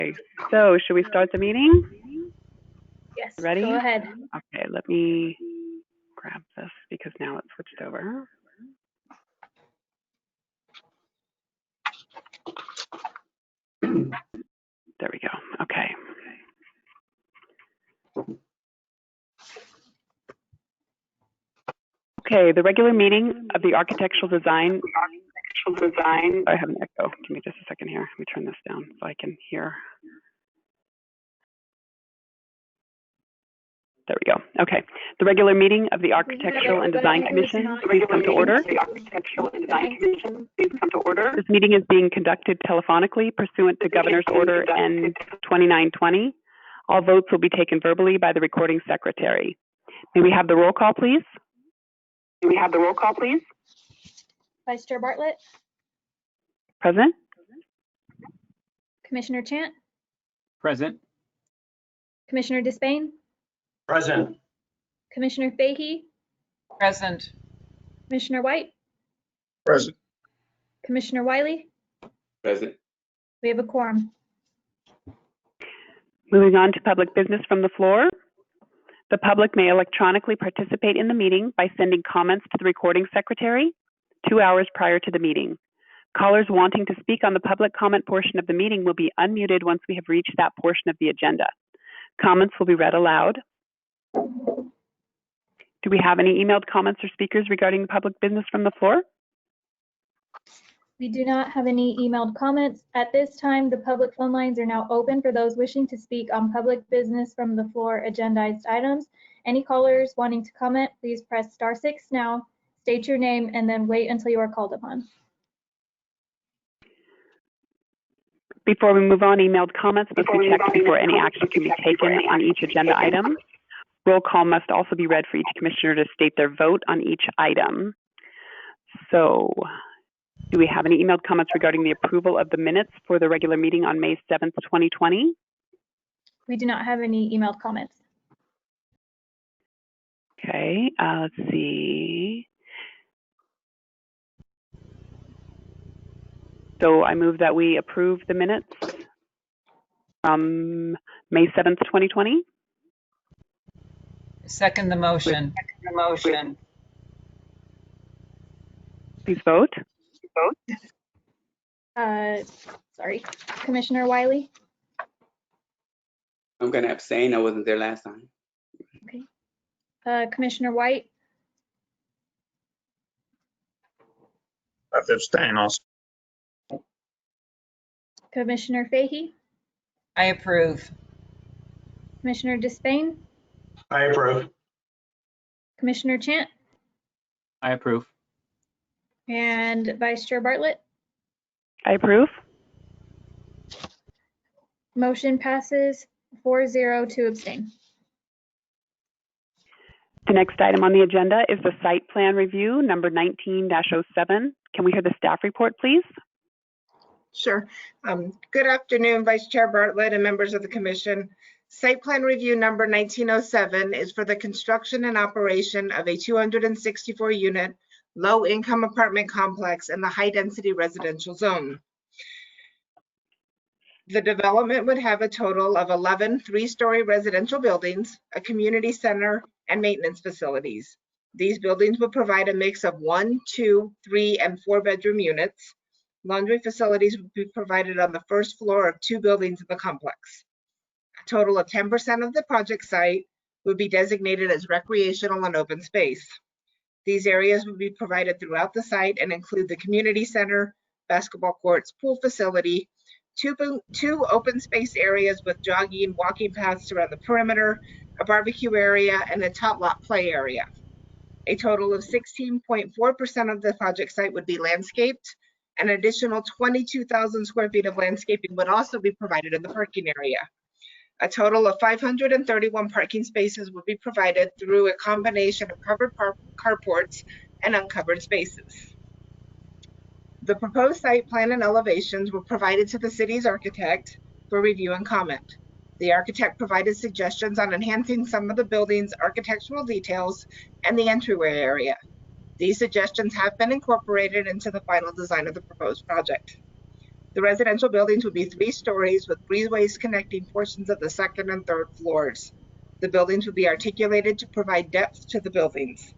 Okay, so should we start the meeting? Yes, Ready? go ahead. Okay, let me grab this because now it's switched over. There we go. Okay. Okay, the regular meeting of the architectural design. I have an echo. Give me just a second here. Let me turn this down so I can hear. There we go. Okay. The regular meeting of the Architectural and Design Commission, please come to order. This meeting is being conducted telephonically pursuant to Governor's Order N-2920. All votes will be taken verbally by the recording secretary. May we have the roll call, please? Vice Chair Bartlett, Present? Commissioner Chant, Present. Commissioner Despain, Present. Commissioner Fahey, Present. Commissioner White, Present. Commissioner Wiley. Present. We have a quorum. Moving on to public business from the floor. The public may electronically participate in the meeting by sending comments to the recording secretary 2 hours prior to the meeting. Callers wanting to speak on the public comment portion of the meeting will be unmuted once we have reached that portion of the agenda. Comments will be read aloud. Do we have any emailed comments or speakers regarding public business from the floor? We do not have any emailed comments. At this time, the public phone lines are now open for those wishing to speak on public business from the floor agendized items. Any callers wanting to comment, please press *6 now, state your name, and then wait until you are called upon. Before we move on, emailed comments must be checked before any action can be taken on each agenda item. Roll call must also be read for each commissioner to state their vote on each item. So, do we have any emailed comments regarding the approval of the minutes for the regular meeting on May 7th, 2020? We do not have any emailed comments. Okay, let's see. So I move that we approve the minutes from May 7th, 2020. Second the motion. Please vote. Sorry, Commissioner Wiley. I'm going to abstain. I wasn't there last time. Okay. Commissioner White, I have to abstain also. Commissioner Fahey, I approve. Commissioner Despain, I approve. Commissioner Chant, I approve. and Vice Chair Bartlett. I approve. Motion passes 4-0 to abstain. The next item on the agenda is the site plan review, number 19-07. Can we hear the staff report, please? Sure. Good afternoon, Vice Chair Bartlett and members of the commission. Site plan review number 1907 is for the construction and operation of a 264-unit low-income apartment complex in the high-density residential zone. The development would have a total of 11 three-story residential buildings, a community center, and maintenance facilities. These buildings will provide a mix of 1, 2, 3, and 4-bedroom units. Laundry facilities will be provided on the first floor of 2 buildings in the complex. A total of 10% of the project site would be designated as recreational and open space. These areas will be provided throughout the site and include the community center, basketball courts, pool facility, two open space areas with jogging, walking paths around the perimeter, a barbecue area, and a tot lot play area. A total of 16.4% of the project site would be landscaped. An additional 22,000 square feet of landscaping would also be provided in the parking area. A total of 531 parking spaces would be provided through a combination of covered carports and uncovered spaces. The proposed site plan and elevations were provided to the city's architect for review and comment. The architect provided suggestions on enhancing some of the building's architectural details and the entryway area. These suggestions have been incorporated into the final design of the proposed project. The residential buildings would be 3 stories with breezeways connecting portions of the second and third floors. The buildings would be articulated to provide depth to the buildings.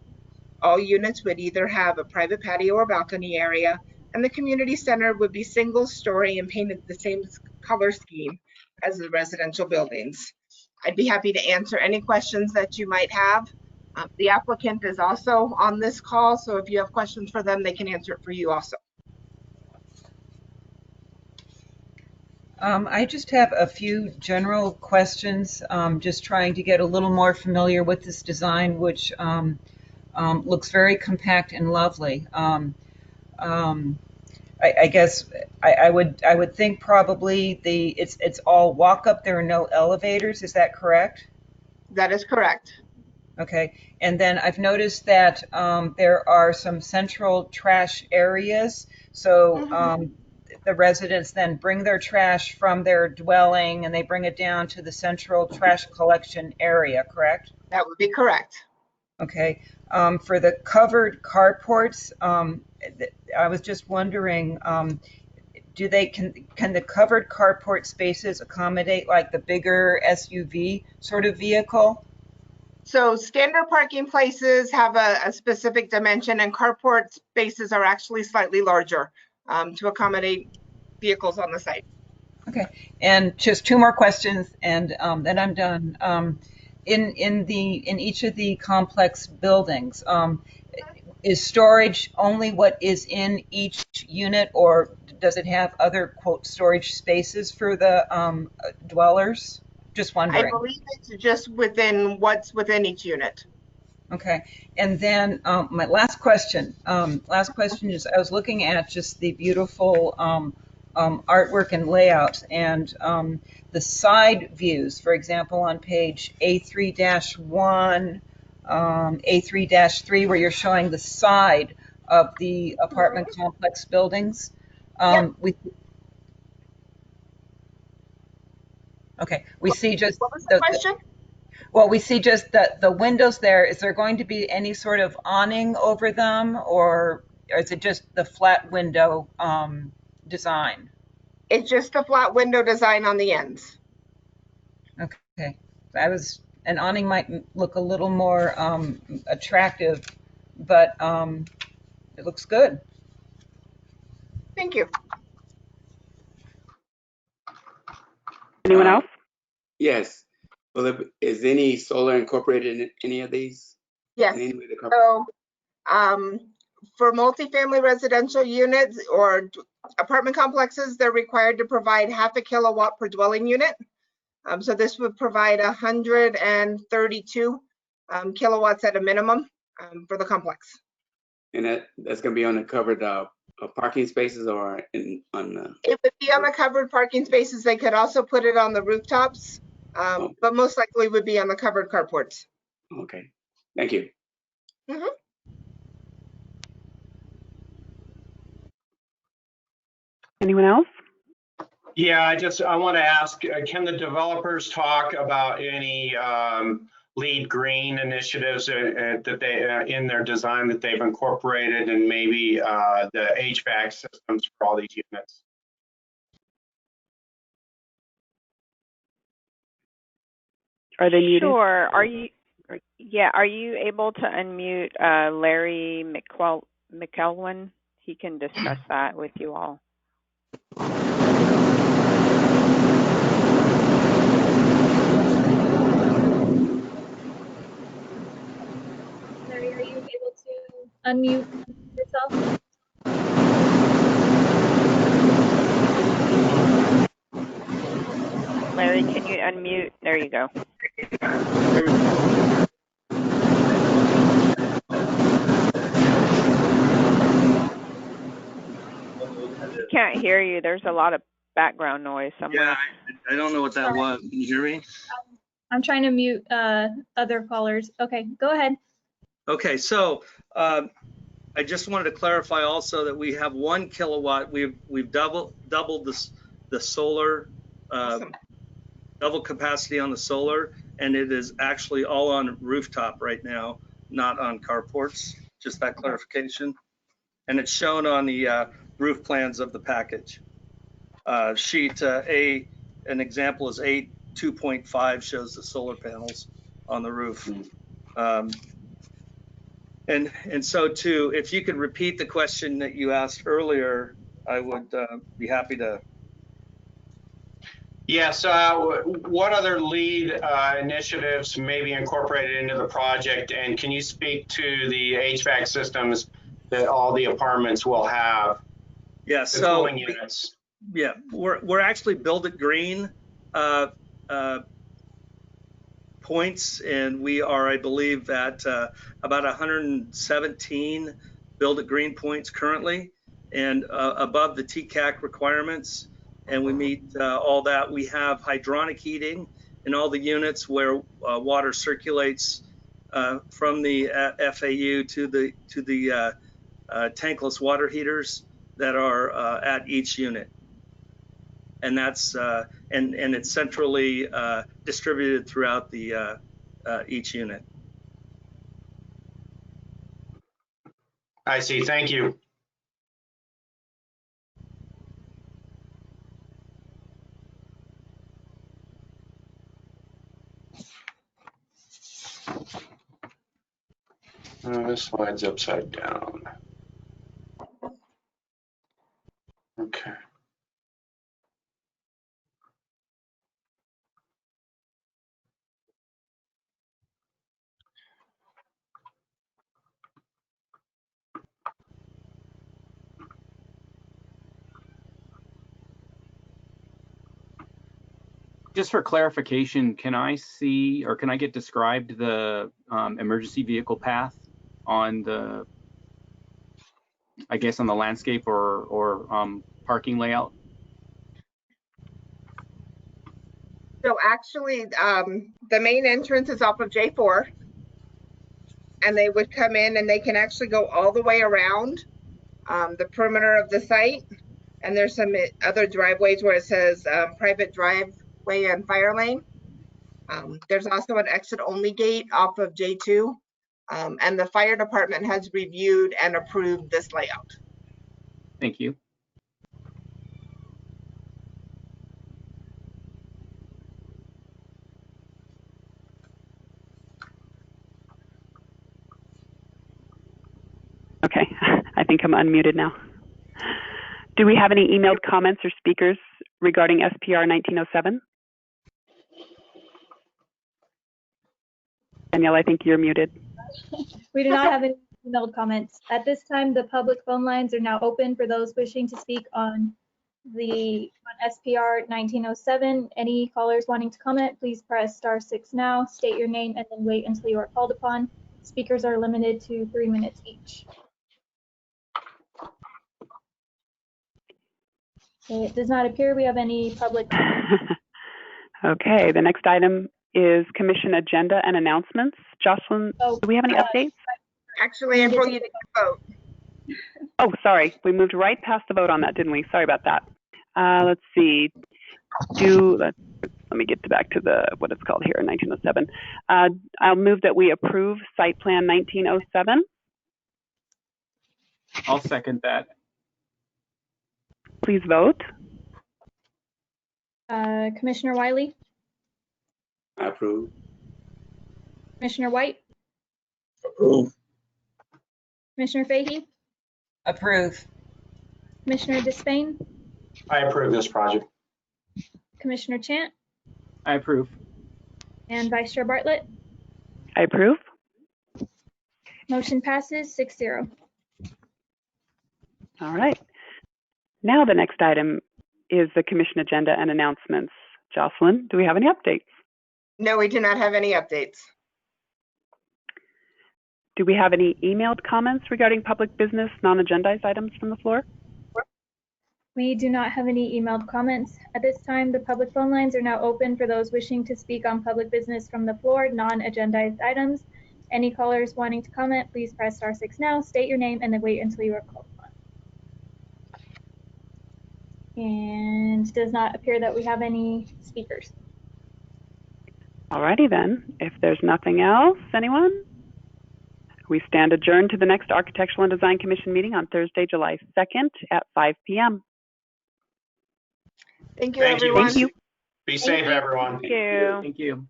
All units would either have a private patio or balcony area, and the community center would be single story and painted the same color scheme as the residential buildings. I'd be happy to answer any questions that you might have. The applicant is also on this call, so if you have questions for them, they can answer it for you also. I just have a few general questions, just trying to get a little more familiar with this design, which looks very compact and lovely. I guess I would think probably it's all walk up. There are no elevators. Is that correct? That is correct. Okay. And then I've noticed that there are some central trash areas. So the residents then bring their trash from their dwelling and they bring it down to the central trash collection area, correct? That would be correct. Okay. For the covered carports, I was just wondering, can the covered carport spaces accommodate like the bigger SUV sort of vehicle? So standard parking places have a specific dimension, and carport spaces are actually slightly larger to accommodate vehicles on the site. Okay. And just 2 more questions, and then I'm done. In each of the complex buildings, is storage only what is in each unit, or does it have other quote storage spaces for the dwellers? Just wondering. I believe it's just within what's within each unit. Okay. And then my last question is I was looking at just the beautiful artwork and layout, and the side views, for example, on page A3-1, A3-3, where you're showing the side of the apartment complex buildings. We see just What was the question? well, we see just the windows there. Is there going to be any sort of awning over them, or is it just the flat window design? It's just a flat window design on the ends. Okay. An awning might look a little more attractive, but it looks good. Thank you. Anyone else? Yes. Well, is any solar incorporated in any of these? Yes. In any way to cover? So for multifamily residential units or apartment complexes, they're required to provide 0.5 kilowatt per dwelling unit. So this would provide 132 kilowatts at a minimum for the complex. And that's going to be on the covered parking spaces or on the... It would be on the covered parking spaces. They could also put it on the rooftops, but most likely would be on the covered carports. Okay. Thank you. Anyone else? Yeah, I want to ask, can the developers talk about any LEED green initiatives that they in their design that they've incorporated, and maybe the HVAC systems for all these units? Are they muted? Sure. Are you able to unmute Larry McElwain? He can discuss that with you all. Larry, are you able to unmute yourself? Larry, can you unmute? There you go. We can't hear you. There's a lot of background noise somewhere. Yeah, I don't know what that was. Can you hear me? I'm trying to mute other callers. Okay, go ahead. Okay, so I just wanted to clarify also that we have 1 kilowatt. We've doubled the solar, double capacity on the solar, and it is actually all on rooftop right now, not on carports. Just that clarification. And it's shown on the roof plans of the package. sheet A, an example is A 2.5 shows the solar panels on the roof. And so too, if you could repeat the question that you asked earlier, I would be happy to. Yes, what other lead initiatives may be incorporated into the project? And can you speak to the HVAC systems that all the apartments will have? Yeah, The cooling units. Yeah, we're actually Build It Green points, and we are, I believe, at about 117 Build It Green points currently, and above the TCAC requirements. And we meet all that. We have hydronic heating in all the units where water circulates from the FAU to the tankless water heaters that are at each unit. And that's and it's centrally distributed throughout the each unit. I see. Thank you. This slide's upside down. Okay. Just for clarification, can I see or can I get described the emergency vehicle path on the, I guess, on the landscape or parking layout? So actually, the main entrance is off of J4. And they would come in and they can actually go all the way around the perimeter of the site. And there's some other driveways where it says private driveway and fire lane. There's also an exit only gate off of J2. And the fire department has reviewed and approved this layout. Thank you. Okay, I think I'm unmuted now. Do we have any emailed comments or speakers regarding SPR 1907? Danielle, I think you're muted. We do not have any emailed comments. At this time, the public phone lines are now open for those wishing to speak on SPR 1907. Any callers wanting to comment, please press *6 now, state your name, and then wait until you are called upon. Speakers are limited to 3 minutes each. Okay, it does not appear we have any public comments. Okay, the next item is commission agenda and announcements. Jocelyn, do we have any updates? Actually, before you vote. Oh, sorry, we moved right past the vote on that, didn't we? Sorry about that. Let's see. Let me get back to what it's called here, 1907. I'll move that we approve site plan 1907. I'll second that. Please vote. Commissioner Wiley, I approve. Commissioner White, Approve. Commissioner Fahey, Approve. Commissioner Despain, I approve this project. Commissioner Chant, I approve. and Vice Chair Bartlett. I approve. Motion passes 6-0. All right. Now the next item is the commission agenda and announcements. Jocelyn, do we have any updates? No, we do not have any updates. Do we have any emailed comments regarding public business, non-agendized items from the floor? We do not have any emailed comments. At this time, the public phone lines are now open for those wishing to speak on public business from the floor, non-agendized items. Any callers wanting to comment, please press *6 now, state your name, and then wait until you are called upon. And does not appear that we have any speakers. All righty then. If there's nothing else, anyone? We stand adjourned to the next Architectural and Design Commission meeting on Thursday, July 2nd at 5 p.m. Thank you, Thank you. everyone. Thank you. Be safe, everyone. Thank you. Thank you.